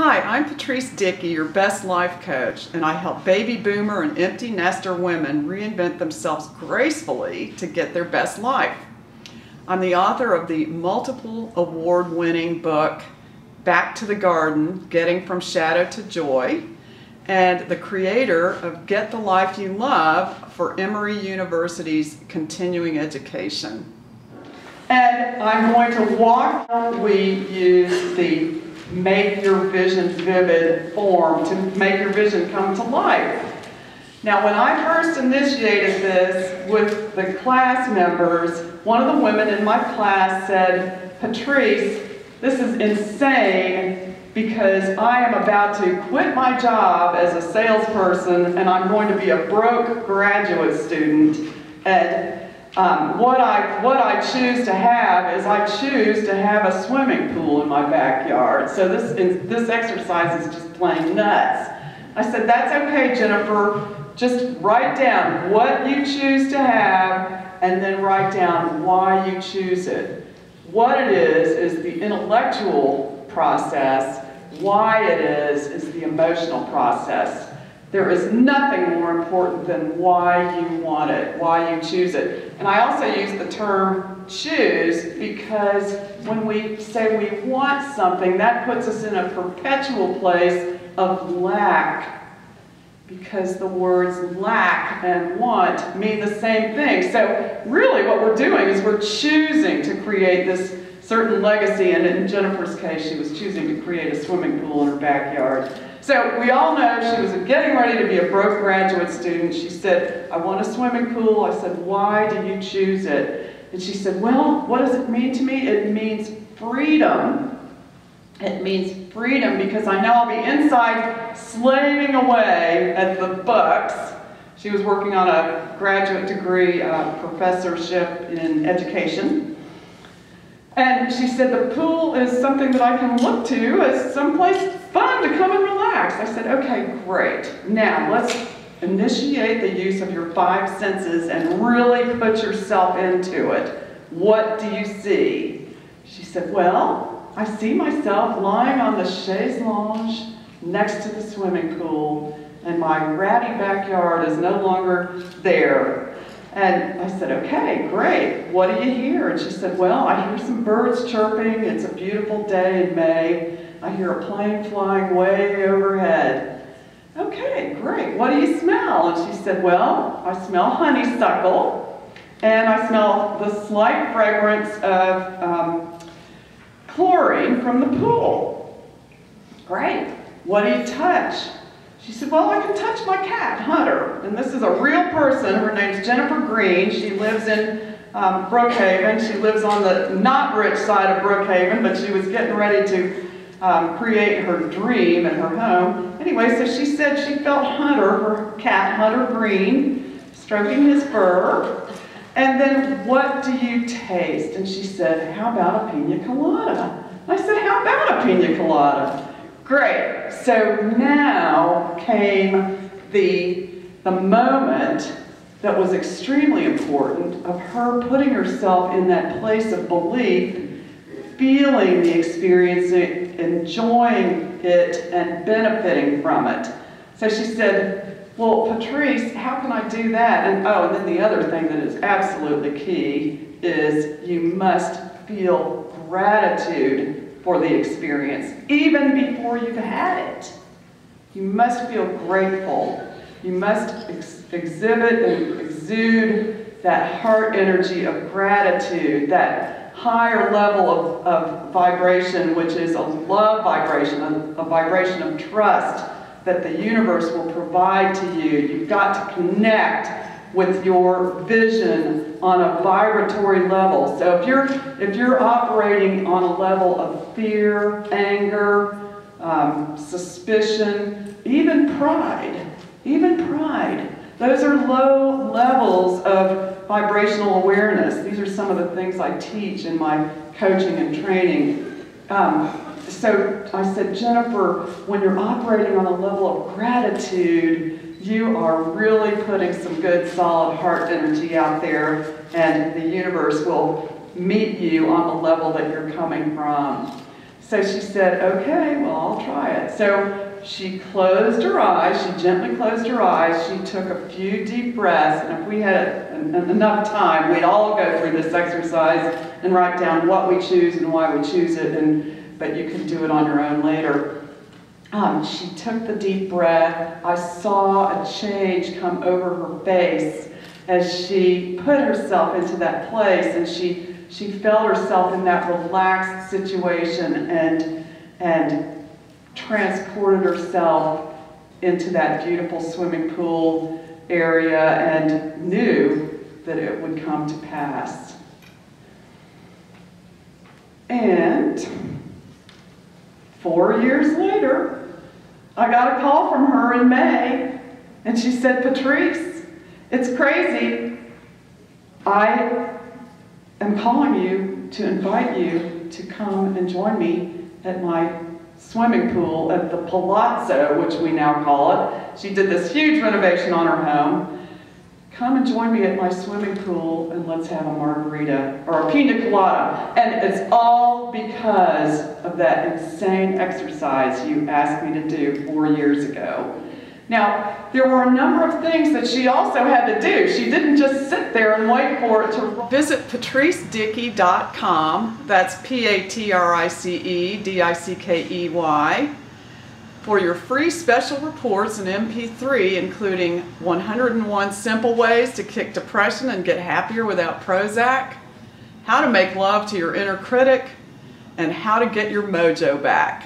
Hi, I'm Patrice Dickey, your best life coach, and I help baby boomer and empty nester women reinvent themselves gracefully to get their best life. I'm the author of the multiple award-winning book, Back to the Garden, Getting from Shadow to Joy, and the creator of Get the Life You Love for Emory University's continuing education. And I'm going to walk. We use the Make Your Vision Vivid form to make your vision come to life. Now, when I first initiated this with the class members, one of the women in my class said, "Patrice, this is insane because I am about to quit my job as a salesperson and I'm going to be a broke graduate student. And what I choose to have is I choose to have a swimming pool in my backyard. So this exercise is just plain nuts." I said, "That's okay, Jennifer. Just write down what you choose to have and then write down why you choose it. What it is the intellectual process. Why it is the emotional process. There is nothing more important than why you want it, why you choose it." And I also use the term choose because when we say we want something, that puts us in a perpetual place of lack, because the words lack and want mean the same thing. So really what we're doing is we're choosing to create this certain legacy, and in Jennifer's case, she was choosing to create a swimming pool in her backyard. So we all know she was getting ready to be a broke graduate student. She said, "I want a swimming pool." I said, "Why do you choose it?" And she said, "Well, what does it mean to me? It means freedom. It means freedom because I know I'll be inside slaving away at the books." She was working on a graduate degree professorship in education. And she said, "The pool is something that I can look to as someplace fun to come and relax." I said, "Okay, great. Now let's initiate the use of your 5 senses and really put yourself into it. What do you see?" She said, "Well, I see myself lying on the chaise lounge next to the swimming pool, and my ratty backyard is no longer there." And I said, "Okay, great. What do you hear?" And she said, "Well, I hear some birds chirping. It's a beautiful day in May. I hear a plane flying way overhead." "Okay, great. What do you smell?" And she said, "Well, I smell honeysuckle, and I smell the slight fragrance of chlorine from the pool." "Great. What do you touch?" She said, "Well, I can touch my cat, Hunter." And this is a real person. Her name's Jennifer Green. She lives in Brookhaven. She lives on the not rich side of Brookhaven, but she was getting ready to create her dream in her home. Anyway, so she said she felt Hunter, her cat, Hunter Green, stroking his fur. And then, "What do you taste?" And she said, "How about a pina colada?" I said, "How about a pina colada?" Great. So now came the moment that was extremely important of her putting herself in that place of belief, feeling the experience, enjoying it, and benefiting from it. So she said, "Well, Patrice, how can I do that?" And and then the other thing that is absolutely key is you must feel gratitude for the experience, even before you've had it. You must feel grateful. You must exhibit and exude that heart energy of gratitude, that higher level of vibration, which is a love vibration, a vibration of trust that the universe will provide to you. You've got to connect with your vision on a vibratory level. So if you're operating on a level of fear, anger, suspicion, even pride, those are low levels of vibrational awareness. These are some of the things I teach in my coaching and training. So I said, "Jennifer, when you're operating on a level of gratitude, you are really putting some good, solid heart energy out there, and the universe will meet you on the level that you're coming from." So she said, okay, well, I'll try it. So she closed her eyes, she gently closed her eyes, she took a few deep breaths, and if we had enough time, we'd all go through this exercise and write down what we choose and why we choose it, but you can do it on your own later. She took the deep breath. I saw a change come over her face as she put herself into that place, and she felt herself in that relaxed situation and transported herself into that beautiful swimming pool area and knew that it would come to pass. And 4 years later, I got a call from her in May, and she said, Patrice, it's crazy. I am calling you to invite you to come and join me at my swimming pool at the Palazzo, which we now call it. She did this huge renovation on her home. Come and join me at my swimming pool and let's have a margarita or a pina colada. And it's all because of that insane exercise you asked me to do 4 years ago. Now, there were a number of things that she also had to do. She didn't just sit there and wait for it to visit patricedickey.com. That's PATRICEDICKEY for your free special reports in MP3, including 101 simple ways to kick depression and get happier without Prozac, how to make love to your inner critic, and how to get your mojo back.